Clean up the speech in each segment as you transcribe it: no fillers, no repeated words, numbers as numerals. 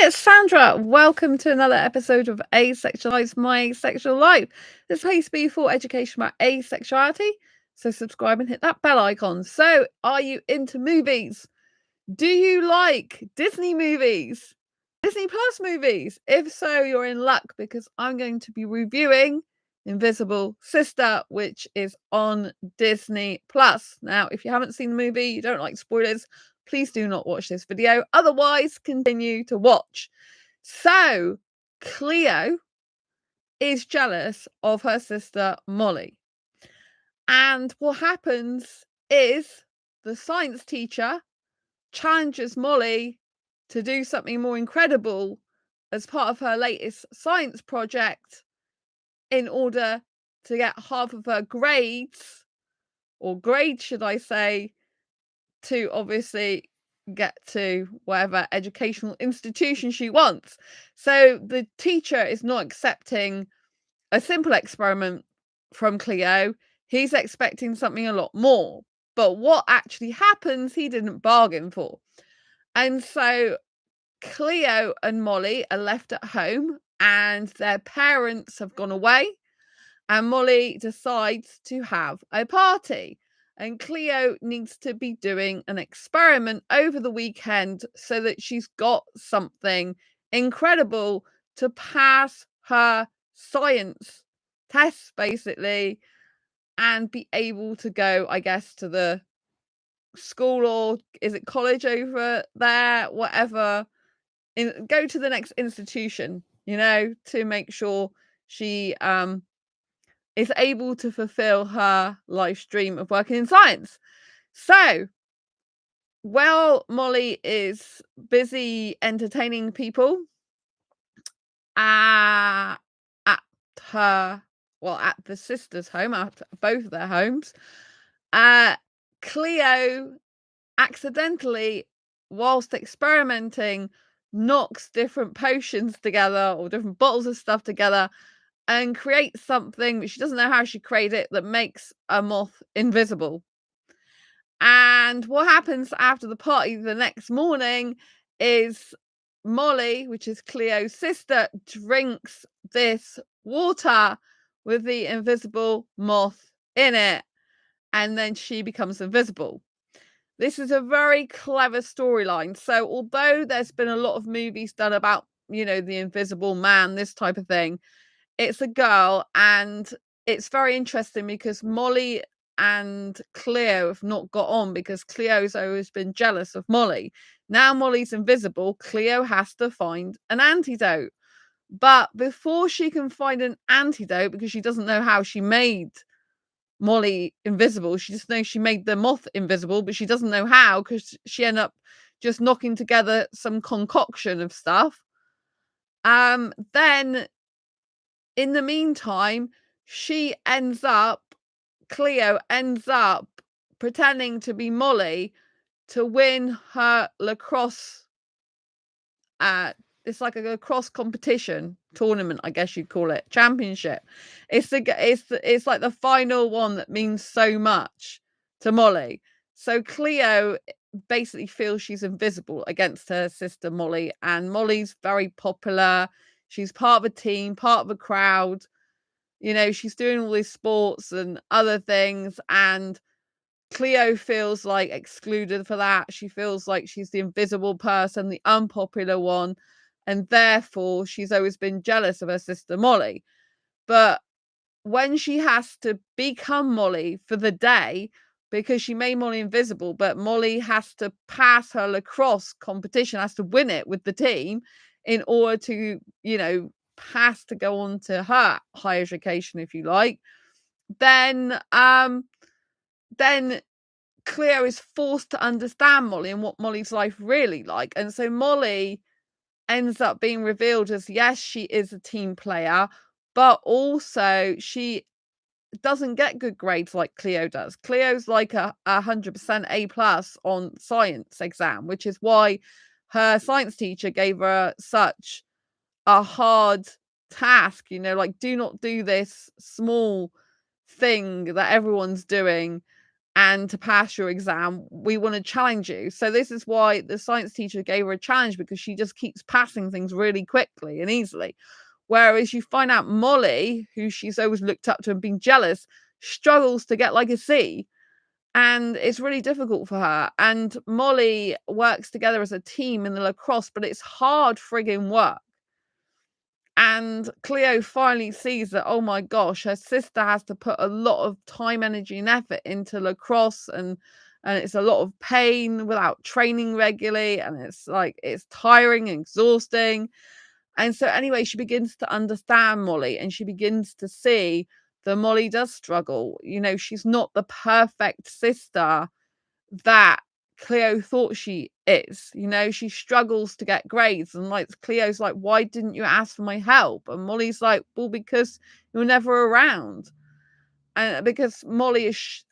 it's Sandra. Welcome to another episode of Asexualise, my sexual life. This place be for education about asexuality. So subscribe and hit that bell icon. So, are you into movies? Do you like Disney movies? Disney Plus movies? If so, you're in luck because I'm going to be reviewing Invisible Sister, which is on Disney Plus. Now, if you haven't seen the movie, you don't like spoilers, please do not watch this video. Otherwise, continue to watch. So, Cleo is jealous of her sister Molly. And what happens is the science teacher challenges Molly to do something more incredible as part of her latest science project in order to get half of her grades, or grades, should I say, to obviously get to whatever educational institution she wants. So the teacher is not accepting a simple experiment from Cleo. He's expecting something a lot more. But what actually happens, he didn't bargain for. And so Cleo and Molly are left at home and their parents have gone away, and Molly decides to have a party. And Cleo needs to be doing an experiment over the weekend so that she's got something incredible to pass her science tests, basically, and be able to go, I guess, to the school, or is it college over there, whatever, go to the next institution, to make sure she is able to fulfill her life dream of working in science. So, while Molly is busy entertaining people at at the sister's home, at both their homes, Cleo accidentally, whilst experimenting, knocks different potions together or different bottles of stuff together and creates something that she doesn't know how she created it, that makes a moth invisible. And what happens after the party the next morning is Molly, which is Cleo's sister, drinks this water with the invisible moth in it, and then she becomes invisible. This is a very clever storyline. So although there's been a lot of movies done about, the invisible man, this type of thing, it's a girl, and it's very interesting because Molly and Cleo have not got on because Cleo's always been jealous of Molly. Now Molly's invisible, Cleo has to find an antidote. But before she can find an antidote, because she doesn't know how she made Molly invisible, she just knows she made the moth invisible, but she doesn't know how because she ended up just knocking together some concoction of stuff. Then in the meantime, Cleo ends up pretending to be Molly to win her lacrosse. It's like a lacrosse competition tournament, I guess you'd call it, championship. It's like the final one that means so much to Molly. So Cleo basically feels she's invisible against her sister Molly, and Molly's very popular. She's part of a team, part of a crowd. She's doing all these sports and other things, and Cleo feels like excluded for that. She feels like she's the invisible person, the unpopular one, and therefore she's always been jealous of her sister Molly. But when she has to become Molly for the day, because she made Molly invisible, but Molly has to pass her lacrosse competition, has to win it with the team in order to, pass to go on to her higher education, if you like, then Cleo is forced to understand Molly and what Molly's life really like. And so Molly ends up being revealed as, yes, she is a team player, but also she doesn't get good grades like Cleo does. Cleo's like a 100% A+ on science exam, which is why her science teacher gave her such a hard task, like, do not do this small thing that everyone's doing and to pass your exam, we want to challenge you. So this is why the science teacher gave her a challenge, because she just keeps passing things really quickly and easily. Whereas you find out Molly, who she's always looked up to and been jealous, struggles to get like a C. And it's really difficult for her. And Molly works together as a team in the lacrosse, but it's hard frigging work. And Cleo finally sees that, oh my gosh, her sister has to put a lot of time, energy, and effort into lacrosse, and it's a lot of pain without training regularly, and it's like it's tiring and exhausting. And so anyway, she begins to understand Molly, and she begins to see that Molly does struggle. You know, she's not the perfect sister that Cleo thought she is. You know, she struggles to get grades, and like Cleo's like, why didn't you ask for my help? And Molly's like, well, because you're never around. And because Molly is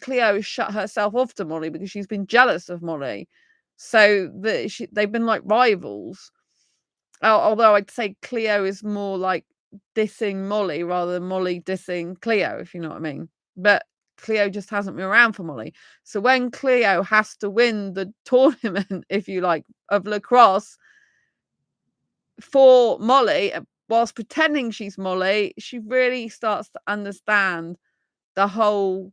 Cleo has shut herself off to Molly because she's been jealous of Molly, so that they've been like rivals. Although I'd say Cleo is more like dissing Molly rather than Molly dissing Cleo, if you know what I mean. But Cleo just hasn't been around for Molly. So when Cleo has to win the tournament, if you like, of lacrosse for Molly, whilst pretending she's Molly, she really starts to understand the whole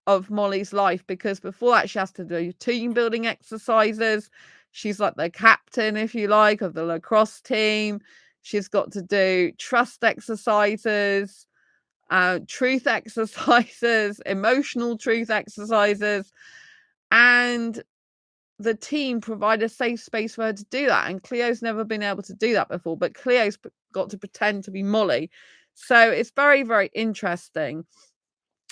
of Molly's life, because before that she has to do team building exercises. She's like the captain, if you like, of the lacrosse team. She's got to do trust exercises, truth exercises, emotional truth exercises, and the team provide a safe space for her to do that. And Cleo's never been able to do that before, but Cleo's got to pretend to be Molly. So it's very, very interesting.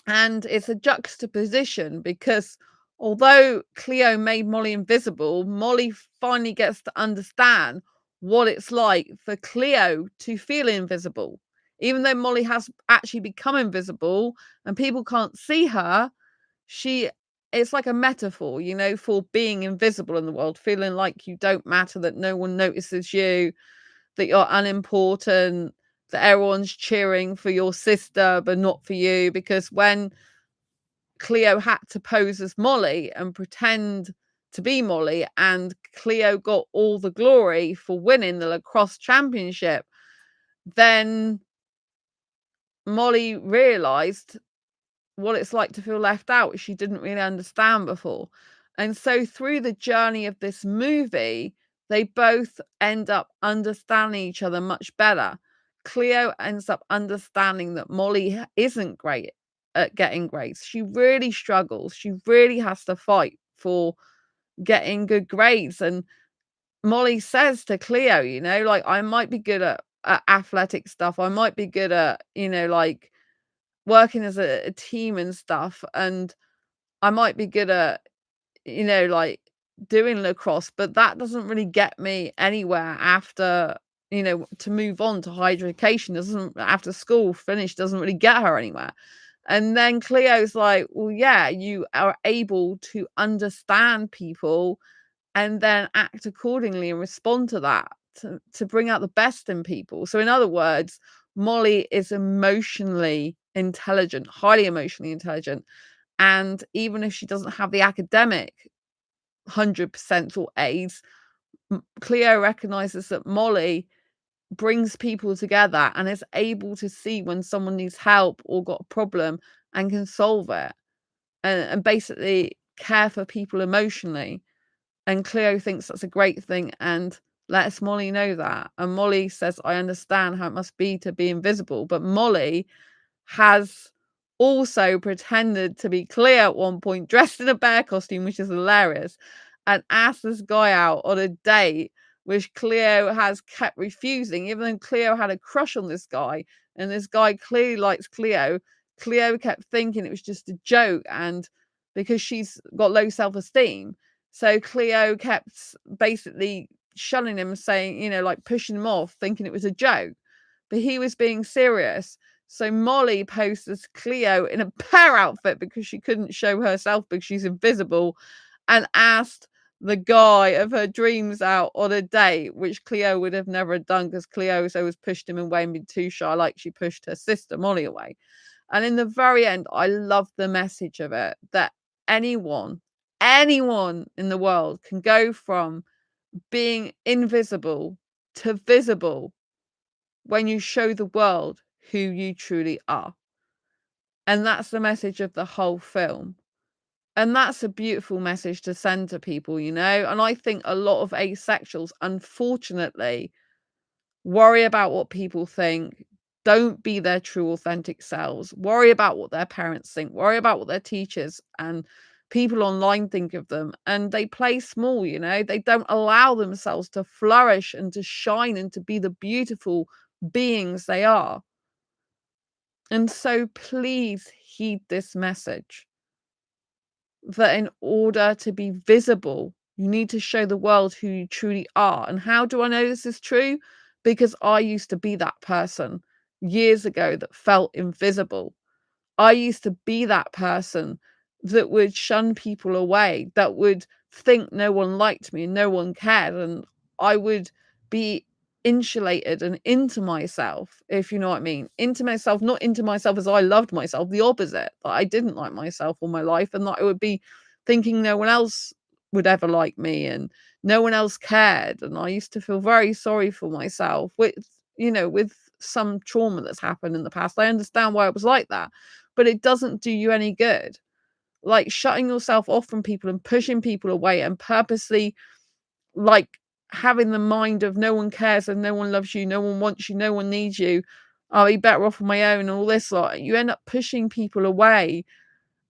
And it's a juxtaposition, because although Cleo made Molly invisible, Molly finally gets to understand what it's like for Cleo to feel invisible. Even though Molly has actually become invisible and people can't see her, it's like a metaphor, you know, for being invisible in the world, feeling like you don't matter, that no one notices you, that you're unimportant, that everyone's cheering for your sister but not for you. Because when Cleo had to pose as Molly and pretend to be Molly, and Cleo got all the glory for winning the lacrosse championship, then Molly realized what it's like to feel left out, which she didn't really understand before. And so through the journey of this movie, they both end up understanding each other much better. Cleo ends up understanding that Molly isn't great at getting grades. She really struggles. She really has to fight for getting good grades. And Molly says to Cleo, you know, like, I might be good at athletic stuff. I might be good at, you know, like working as a team and stuff. And I might be good at, you know, like doing lacrosse, but that doesn't really get me anywhere after, you know, to move on to higher education. Doesn't, after school finish, doesn't really get her anywhere. And then Cleo's like, well, yeah, you are able to understand people and then act accordingly and respond to that, to bring out the best in people. So in other words, Molly is emotionally intelligent, highly emotionally intelligent. And even if she doesn't have the academic 100% or A's, Cleo recognizes that Molly brings people together and is able to see when someone needs help or got a problem and can solve it, and basically care for people emotionally. And Cleo thinks that's a great thing and lets Molly know that. And Molly says, I understand how it must be to be invisible. But Molly has also pretended to be Cleo at one point, dressed in a bear costume, which is hilarious, and asked this guy out on a date, which Cleo has kept refusing, even though Cleo had a crush on this guy. And this guy clearly likes Cleo. Cleo kept thinking it was just a joke, and because she's got low self-esteem. So Cleo kept basically shunning him, saying, you know, like pushing him off, thinking it was a joke. But he was being serious. So Molly posed as Cleo in a bear outfit because she couldn't show herself because she's invisible, and asked the guy of her dreams out on a date, which Cleo would have never done because Cleo has always pushed him away and been too shy, like she pushed her sister Molly away. And in the very end, I love the message of it, that anyone in the world can go from being invisible to visible when you show the world who you truly are. And that's the message of the whole film. And that's a beautiful message to send to people, you know? And I think a lot of asexuals, unfortunately, worry about what people think, don't be their true authentic selves, worry about what their parents think, worry about what their teachers and people online think of them, and they play small, you know? They don't allow themselves to flourish and to shine and to be the beautiful beings they are. And so please heed this message, that in order to be visible, you need to show the world who you truly are. And how do I know this is true? Because I used to be that person years ago that felt invisible. I used to be that person that would shun people away, that would think no one liked me and no one cared. And I would be insulated and into myself, if you know what I mean. Into myself, not into myself as I loved myself, the opposite, that I didn't like myself all my life, and that I would be thinking no one else would ever like me and no one else cared. And I used to feel very sorry for myself with, you know, with some trauma that's happened in the past. I understand why it was like that, but it doesn't do you any good. Like shutting yourself off from people and pushing people away and purposely like having the mind of no one cares and no one loves you, no one wants you, no one needs you. I'll be better off on my own and all this lot. You end up pushing people away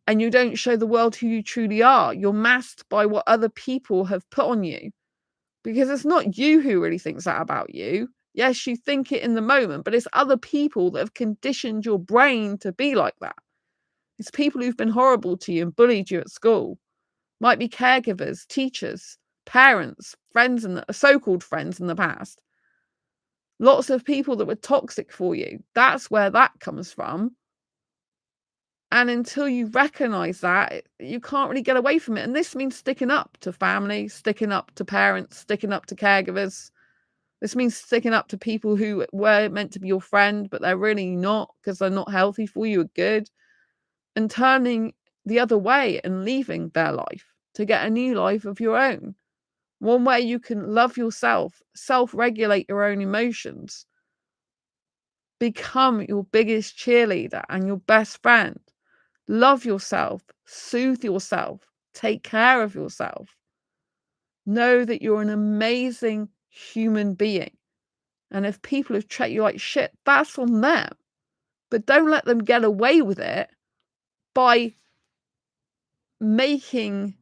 and you don't show the world who you truly are. You're masked by what other people have put on you, because it's not you who really thinks that about you. Yes, you think it in the moment, but it's other people that have conditioned your brain to be like that. It's people who've been horrible to you and bullied you at school. Might be caregivers, teachers, parents, friends, and so-called friends in the past. Lots of people that were toxic for you. That's where that comes from. And until you recognize that, you can't really get away from it. And this means sticking up to family, sticking up to parents, sticking up to caregivers. This means sticking up to people who were meant to be your friend, but they're really not, because they're not healthy for you or good, and turning the other way and leaving their life to get a new life of your own. One where you can love yourself, self-regulate your own emotions, become your biggest cheerleader and your best friend. Love yourself, soothe yourself, take care of yourself. Know that you're an amazing human being. And if people have treated you like shit, that's on them. But don't let them get away with it by making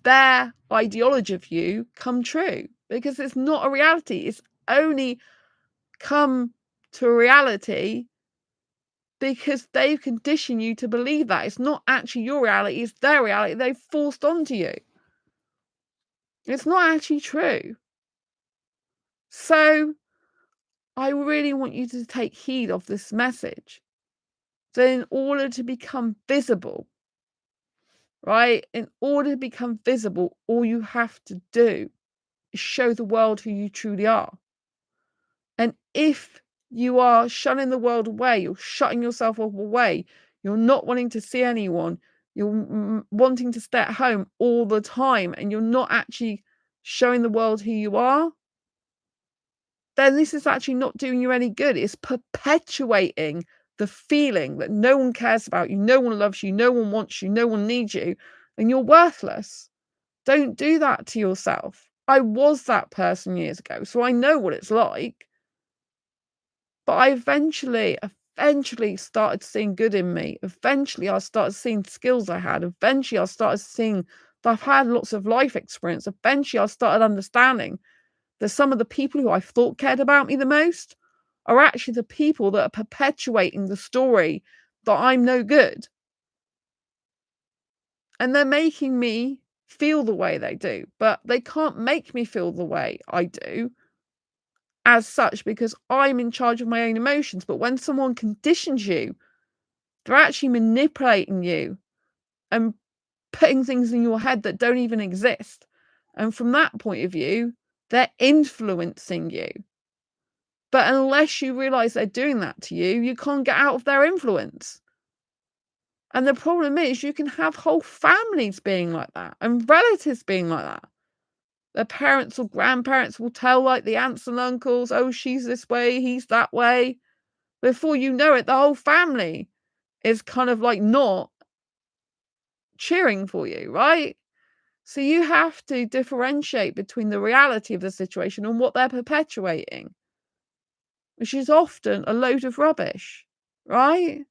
their ideology of you come true, because it's not a reality. It's only come to a reality because they've conditioned you to believe that. It's not actually your reality, it's their reality they've forced onto you. It's not actually true. So I really want you to take heed of this message. So in order to become visible, right? In order to become visible, all you have to do is show the world who you truly are. And if you are shunning the world away, you're shutting yourself away, you're not wanting to see anyone, you're wanting to stay at home all the time, and you're not actually showing the world who you are, then this is actually not doing you any good. It's perpetuating the feeling that no one cares about you, no one loves you, no one wants you, no one needs you, and you're worthless. Don't do that to yourself. I was that person years ago, so I know what it's like. But I eventually started seeing good in me. Eventually, I started seeing skills I had. Eventually, I started seeing that I've had lots of life experience. Eventually, I started understanding that some of the people who I thought cared about me the most are actually the people that are perpetuating the story that I'm no good. And they're making me feel the way they do, but they can't make me feel the way I do as such, because I'm in charge of my own emotions. But when someone conditions you, they're actually manipulating you and putting things in your head that don't even exist. And from that point of view, they're influencing you. But unless you realize they're doing that to you, you can't get out of their influence. And the problem is you can have whole families being like that and relatives being like that. Their parents or grandparents will tell, like, the aunts and uncles, "Oh, she's this way, he's that way." Before you know it, the whole family is kind of, like, not cheering for you, right? So you have to differentiate between the reality of the situation and what they're perpetuating, which is often a load of rubbish, right?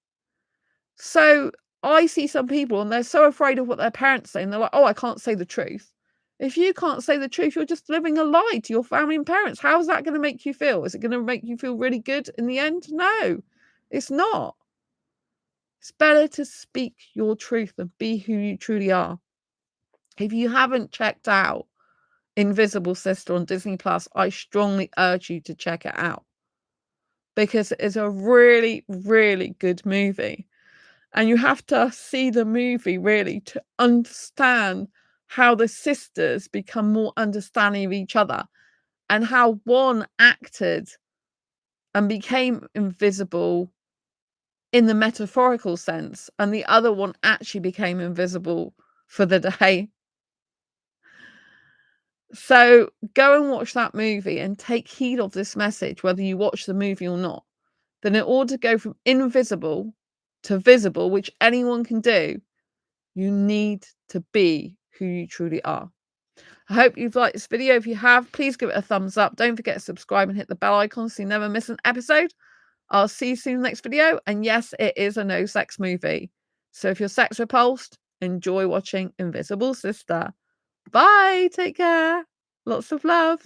So I see some people and they're so afraid of what their parents say, and they're like, "Oh, I can't say the truth." If you can't say the truth, you're just living a lie to your family and parents. How is that going to make you feel? Is it going to make you feel really good in the end? No, it's not. It's better to speak your truth and be who you truly are. If you haven't checked out Invisible Sister on DisneyPlus, I strongly urge you to check it out because it is a really, really good movie. And you have to see the movie really to understand how the sisters become more understanding of each other and how one acted and became invisible in the metaphorical sense and the other one actually became invisible for the day. So go and watch that movie and take heed of this message, whether you watch the movie or not. Then in order to go from invisible to visible, which anyone can do, you need to be who you truly are. I hope you've liked this video. If you have, please give it a thumbs up. Don't forget to subscribe and hit the bell icon so you never miss an episode. I'll see you soon in the next video. And yes, it is a no sex movie. So if you're sex repulsed, enjoy watching Invisible Sister. Bye. Take care. Lots of love.